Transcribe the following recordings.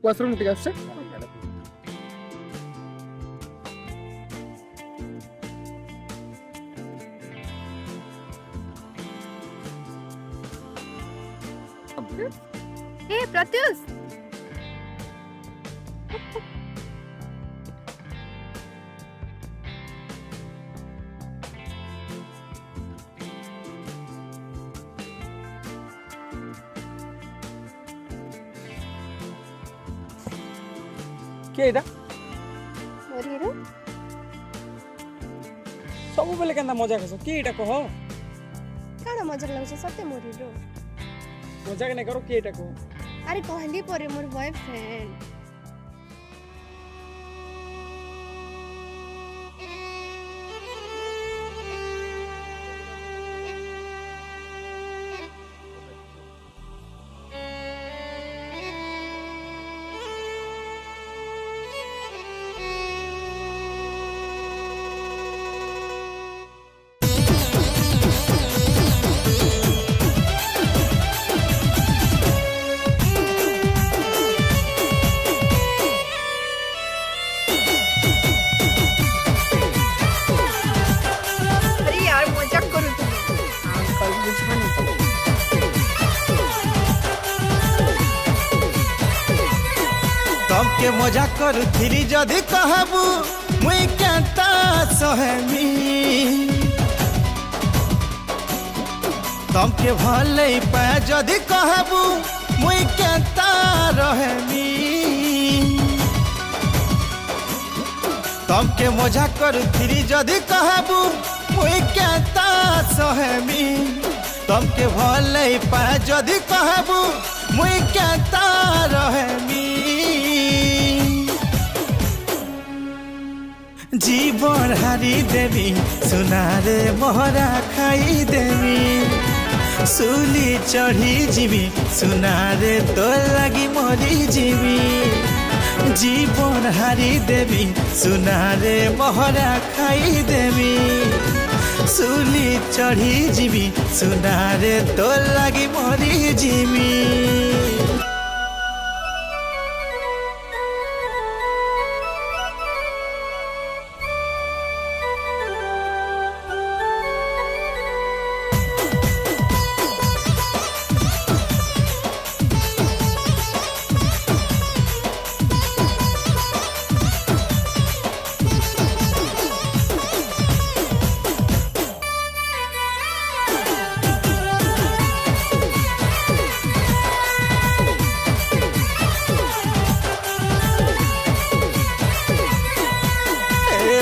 Washroom থেকে আসছে। ए प्रत्युष কে এটা? मोर हीरो ସବୁବେଳେ କେନ୍ତା ମଜା କସ କି ଏଟା କହ? काना मजा लागछ सत्य मोर हीरो ମଜାକ ନାଇଁ କର କି ଏଟା କହ? अरे कहली परे मोर बॉयफ्रेंड अरे यार मजाक करू तुम अंकल बुझानी तमके मजा करुथिली जदि कहबू मुई केंता सहेमी तमके भले पाए जदि कहबू मुई केंता रहेमी तमके मजा करुथिली जदि कहबू मुई केंता सहेमी तमके भले पाए जदि कहबू मुई केंता रहेमी जीवन हारी देवी सुनारे मोहरा खाई देवी सुली चढ़ी जीवी सुनारे तो लगी मरी जीवी जीवन हारी देवी सुनारे मोहरा खाई देवी सुली चढ़ी जीवी सुनारे तो लगी मरी जीवी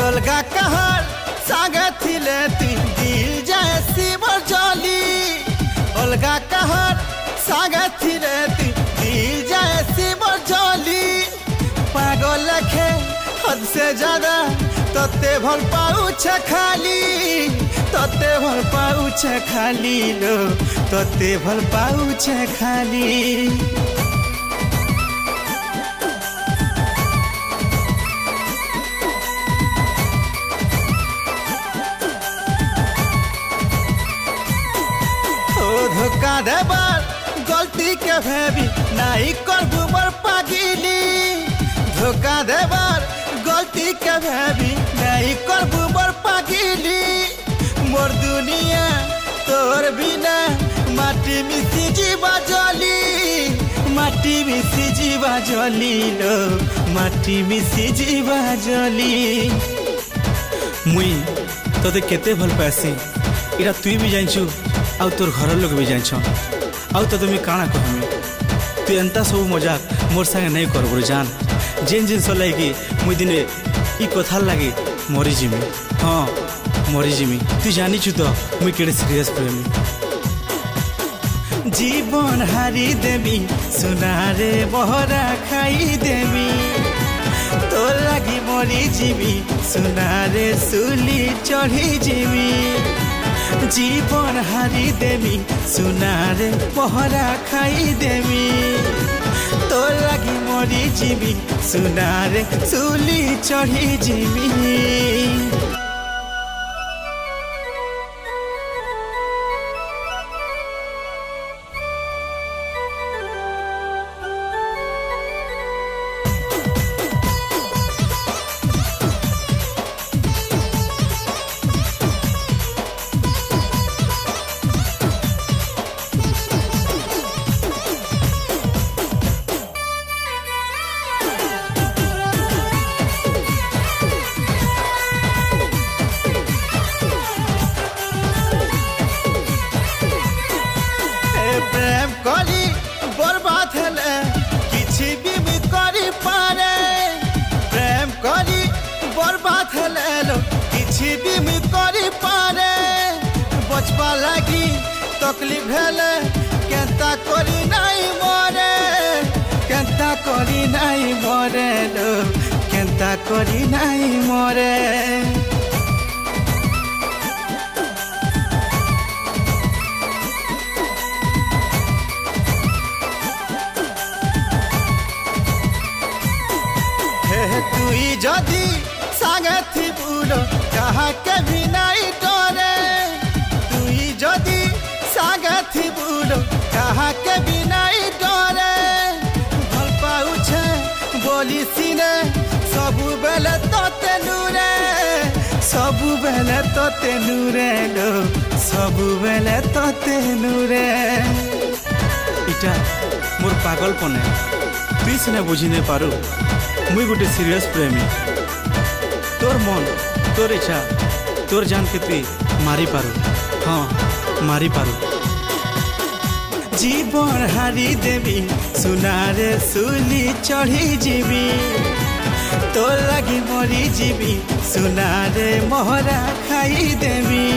अलगा कहर सागे थिले तु दिल जाए सिमर जली अलगा कहर सागे थिले तु दिल जाए सिमर जली पागल लखे हद से ज्यादा तते भल पाउछे खाली तते भल पाउछे खाली लो तते भल पाउछे खाली धोखा देबार गलती के भेबी नाई करबू मोर पागिली धोखा देबार गलती के भेबी नाई करबू मोर पागिली मोर दुनिया तोर बिना माटी मिसी जीवा जली माटी मिसी जीवा जली लो माटी मिसी जीवा जली मुई तोते केते भल पासी इरा तुई भी जानछु आउ तोर घर लोग भी जान आउ तो तुम्हें काना कहमी तू एंता सब मजाक मोर संगे नहीं कर जान जेन जिनस लगे मुई दिने ई कथार लगे मरी जिमी हाँ मरी जिमी तू जानी छु तो मुई केड़े सीरियस प्रेमी जीवन हारी देवी सुनारे बहरा खाई देवी तो लगी मरी जीवी सुनारे सुली चढ़ी जीवी जीवन हारी देवी सुनारे पहरा खाई देवी तो लगी मरी जीवी सुनारे सुली चढ़ी जीवी हवा लगी तकलीफ हेले केंता करी नाई मरे केंता करी नाई मरे लो केंता करी नाई मरे तुई जदि सागे थी बुलो कहा के भी नहीं डरे तुई जदि सागे थी बुलो कहा के भी नहीं डरे भल पाउछे बोली सिने सबु बेले तो तेनुरे सबु बेले तो तेनुरे लो सबु बेले तो तेनुरे इटा मोर पागलपने तुई सिना बुझी नहीं पारू मुई गोटे सीरियस प्रेमी तोर मन तोर इच्छा तोर जान के तुई मारी पारू हाँ मारी पारू जीवन हारी देवी सुनारे सुली चढ़ी जीवी तो लगी मरी जीवी सुनारे मोहरा खाई देवी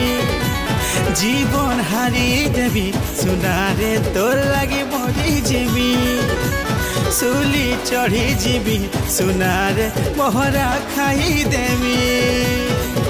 जीवन हारी देवी सुनारे तो लगी मरी जीवी सुली चढ़ी जीवी सुनारे मोहरा खाई देवी।